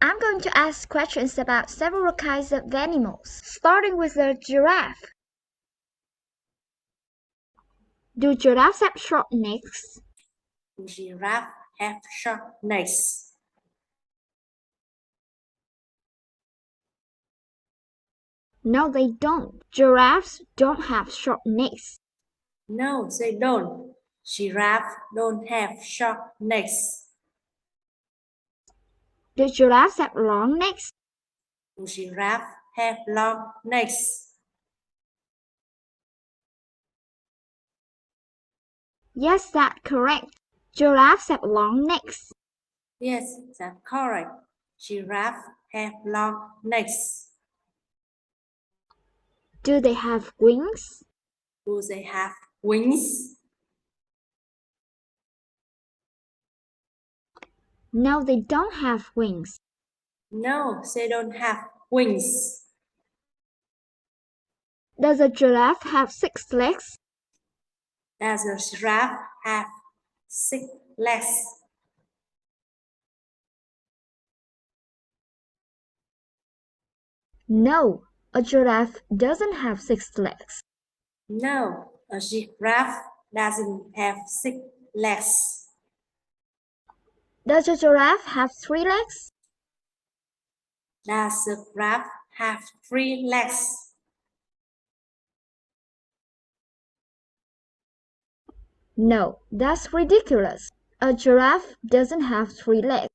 I'm going to ask questions about several kinds of animals, starting with the giraffe. Do giraffes have short necks? Giraffe have short necks. No, they don't. Giraffes don't have short necks. No, they don't. Giraffe don't have short necks. Do giraffes have long necks? Giraffe have long necks. Yes, that's correct. Giraffes have long necks. Yes, that's correct. Giraffe have long necks. Do they have wings? Do they have wings? No, they don't have wings. No, they don't have wings. Does a giraffe have 6 legs? Does a giraffe have 6 legs? No, a giraffe doesn't have 6 legs. No, a giraffe doesn't have 6 legs. Does a giraffe have 3 legs? Does a giraffe have 3 legs? No, that's ridiculous. A giraffe doesn't have 3 legs.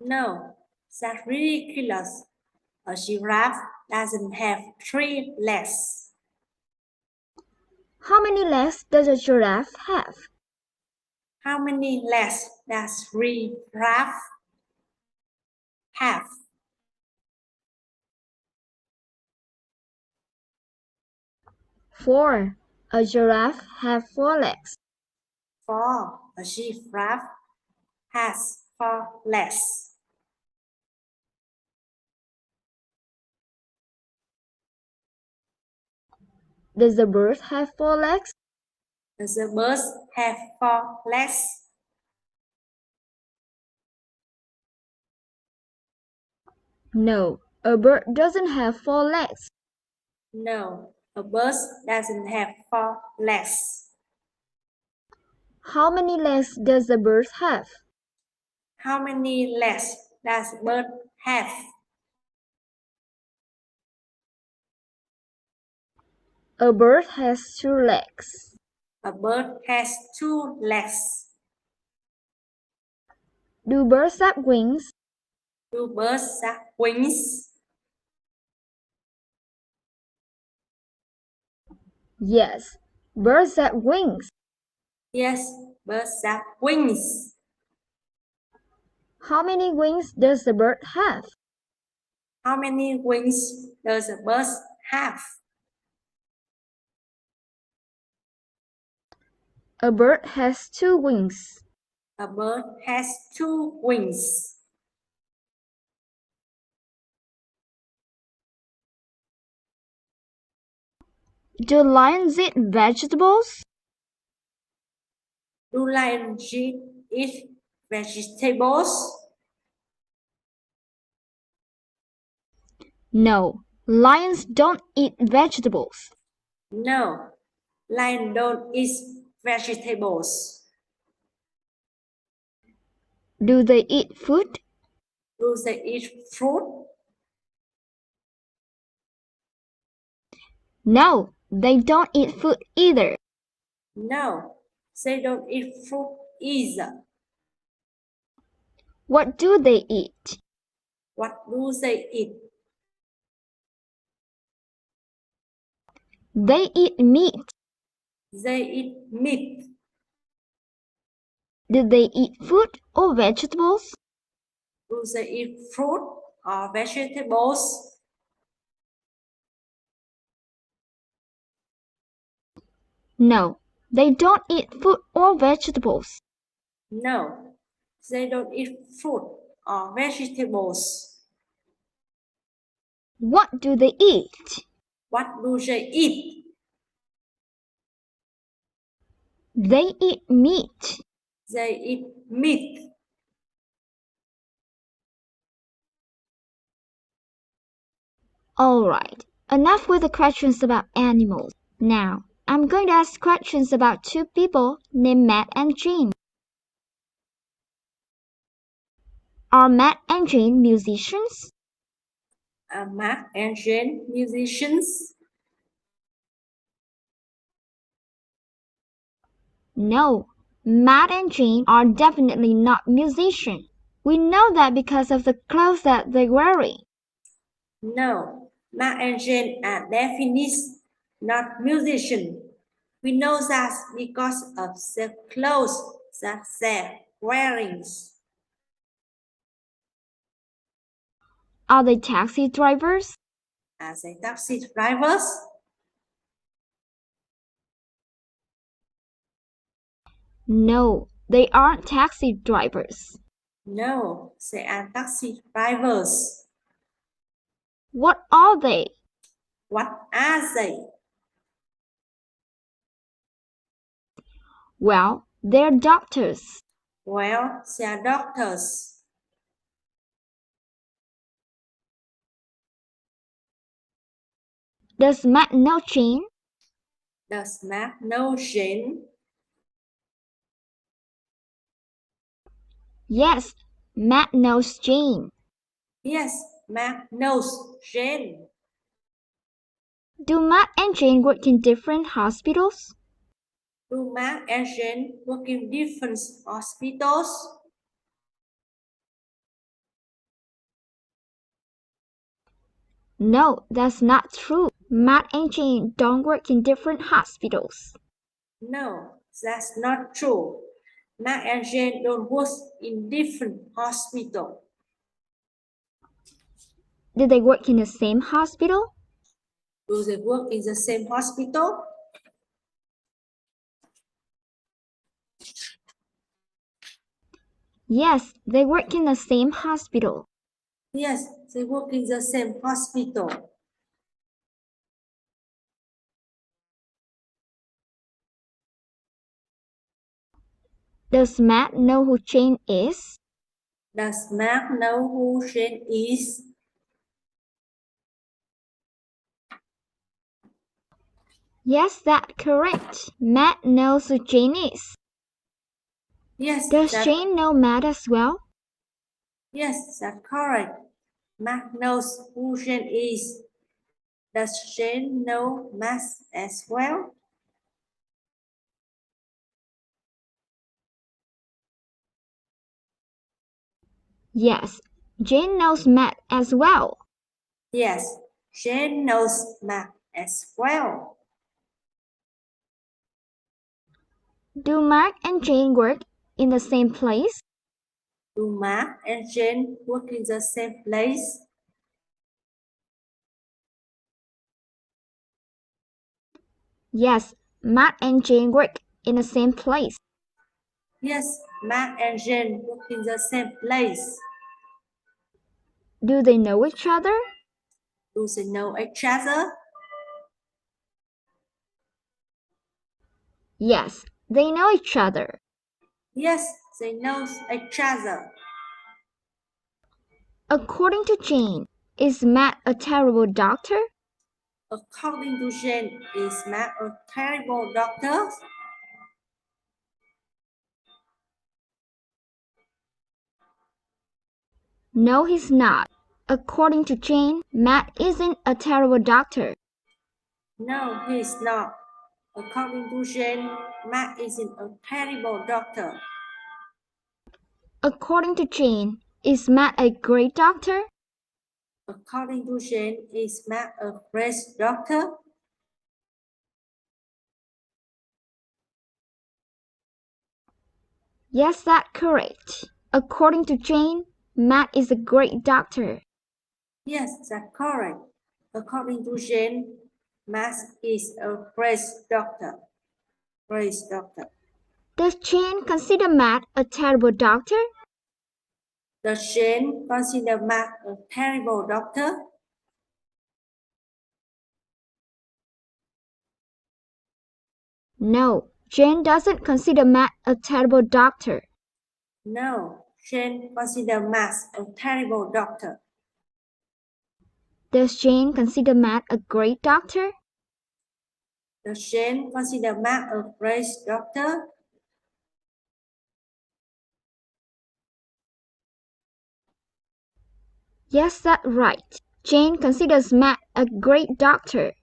No, that's ridiculous. A giraffe doesn't have 3 legs. How many legs does a giraffe have? How many legs does a giraffe have? 4. A giraffe has 4 legs. 4. A giraffe has 4 legs. Does the bird have 4 legs? Does the bird have 4 legs? No, a bird doesn't have 4 legs. No, a bird doesn't have 4 legs. How many legs does the bird have? How many legs does a bird have? A bird has 2 legs. A bird has 2 legs. Do birds have wings? Do birds have wings? Yes, birds have wings. Yes, birds have wings. How many wings does the bird have? How many wings does a bird have? A bird has 2 wings. A bird has 2 wings. Do lions eat vegetables? Do lions eat vegetables? No, lions don't eat vegetables. No, lions don't eat vegetables. Do they eat fruit? Do they eat fruit? No, they don't eat fruit either. No, they don't eat fruit either. What do they eat? What do they eat? They eat meat. They eat meat. Do they eat fruit or vegetables? Do they eat fruit or vegetables? No, they don't eat fruit or vegetables. No, they don't eat fruit or vegetables. What do they eat? What do they eat? They eat meat. They eat meat. Alright, enough with the questions about animals. Now, I'm going to ask questions about two people named Matt and Jane. Are Matt and Jane musicians? Are Mark and Jane musicians? No, Matt and Jane are definitely not musicians. We know that because of the clothes that they're wearing. No, Mark and Jane are definitely not musicians. We know that because of the clothes that they're wearing. Are they taxi drivers? Are they taxi drivers? No, they aren't taxi drivers. No, they are taxi drivers. What are they? What are they? Well, they're doctors. Well, they are doctors. Does Matt know Jane? Does Mark know Jane? Yes, Matt knows Jane. Yes, Mark knows Jane. Do Matt and Jane work in different hospitals? Do Mark and Jane work in different hospitals? No, that's not true. Matt and Jane don't work in different hospitals. No, that's not true. Mark and Jane don't work in different hospitals. Do they work in the same hospital? Do they work in the same hospital? Yes, they work in the same hospital. Yes, they work in the same hospital. Does Matt know who Jane is? Does Mark know who Jane is? Yes, that's correct. Matt knows who Jane is. Yes, Does Jane know Matt as well? yes, that's correct. Mark knows who Jane is. Does Jane know Mark as well? Yes, Jane knows Matt as well. Yes, Jane knows Mark as well. Do Mark and Jane work in the same place? Do Mark and Jane work in the same place? Yes, Matt and Jane work in the same place. Yes, Mark and Jane work in the same place. Do they know each other? Do they know each other? Yes, they know each other. Yes, they know each other. According to Jane, is Matt a terrible doctor? According to Jane, is Mark a terrible doctor? No, he's not. According to Jane, Matt isn't a terrible doctor. No, he is not. According to Jane, Mark isn't a terrible doctor. According to Jane, is Matt a great doctor? According to Jane, is Mark a great doctor? Yes, that's correct. According to Jane, Matt is a great doctor. Yes, that's correct. According to Jane, Mark is a great doctor. Great doctor. Does Jane consider Matt a terrible doctor? Does Jane consider Mark a terrible doctor? No, Jane doesn't consider Matt a terrible doctor. No, Jane consider Mark a terrible doctor. Does Jane consider Matt a great doctor? Does Jane consider Matt a great doctor? Yes, that's right. Jane considers Matt a great doctor.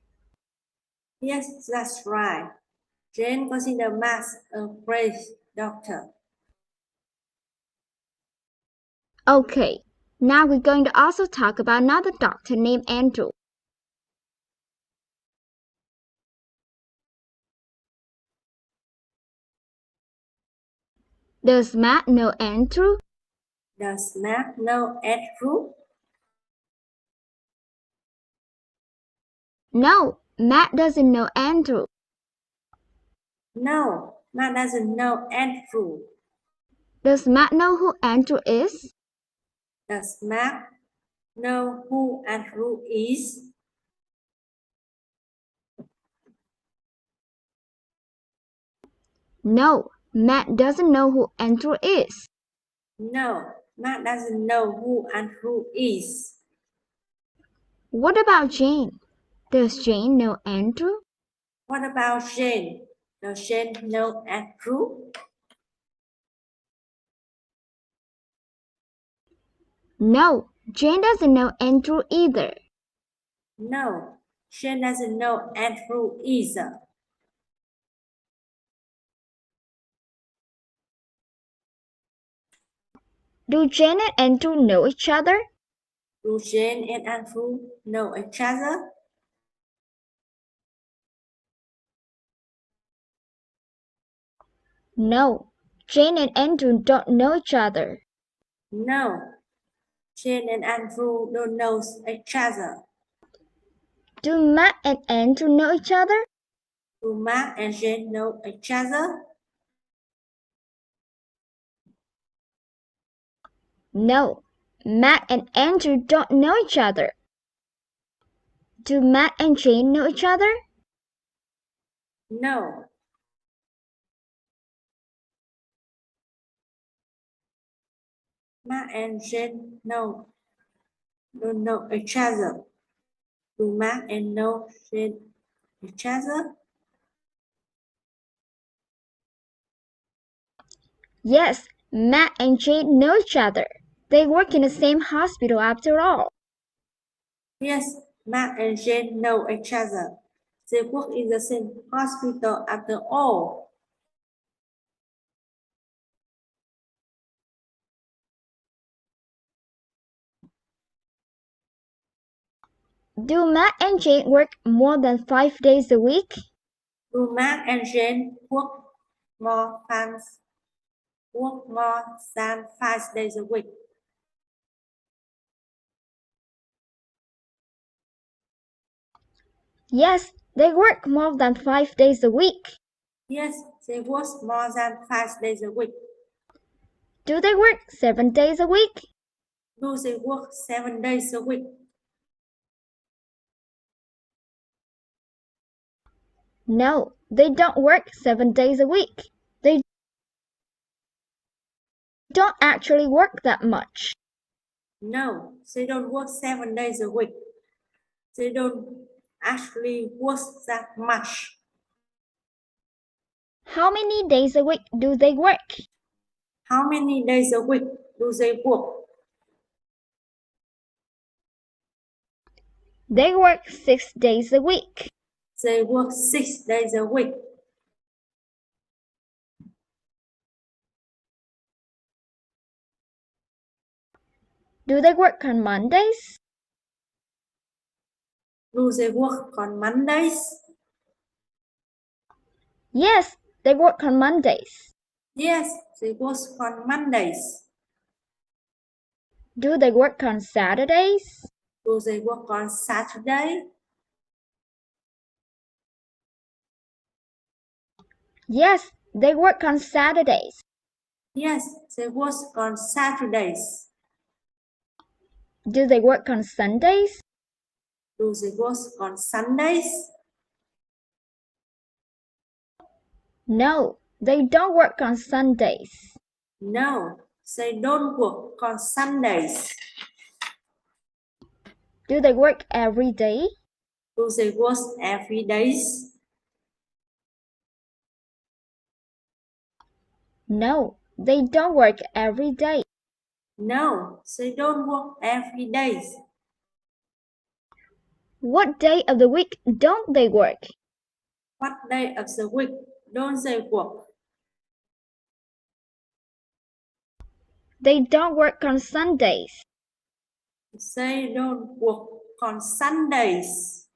Yes, that's right. Jane considers Matt a great doctor. Okay, now we're going to also talk about another doctor named Andrew. Does Matt know Andrew? Does Matt know Andrew? No, Matt doesn't know Andrew. No, Matt doesn't know Andrew. Does Matt know who Andrew is? Does Matt know who Andrew is? No, Matt doesn't know who Andrew is. No, Matt doesn't know who Andrew is. What about Jane? Does Jane know Andrew? What about Jane? Does Jane know Andrew? No, Jane doesn't know Andrew either. No, Jane doesn't know Andrew either. Do Jane and Andrew know each other? Do Jane and Andrew know each other? No, Jane and Andrew don't know each other. No, Jane and Andrew don't know each other. Do Matt and Andrew know each other? Do Matt and Jane know each other? No, Matt and Andrew don't know each other. Do Matt and Jane know each other? No. Matt and Jane don't know each other. Do Matt and know Jane each other? Yes, Matt and Jane know each other. They work in the same hospital after all. Yes, Matt and Jane know each other. They work in the same hospital after all. Do Matt and Jane work more than 5 days a week? Do Matt and Jane more than work more than 5 days a week? Yes, they work more than 5 days a week. Yes, they work more than 5 days a week. Do they work 7 days a week? Do they work 7 days a week? No, they don't work 7 days a week. They don't actually work that much. No, they don't work 7 days a week. They don't actually work that much. How many days a week do they work? How many days a week do they work? They work 6 days a week. They work 6 days a week. Do they work on Mondays? Do they work on Mondays? Yes, they work on Mondays. Yes, they work on Mondays. Do they work on Saturdays? Do they work on Saturday? Yes, they work on Saturdays. Yes, they work on Saturdays. Do they work on Sundays? Do they work on Sundays? No, they don't work on Sundays. No, they don't work on Sundays. Do they work every day? Do they work every day? No, they don't work every day. No, they don't work every day. What day of the week don't they work? What day of the week don't they work? They don't work on Sundays. They don't work on Sundays.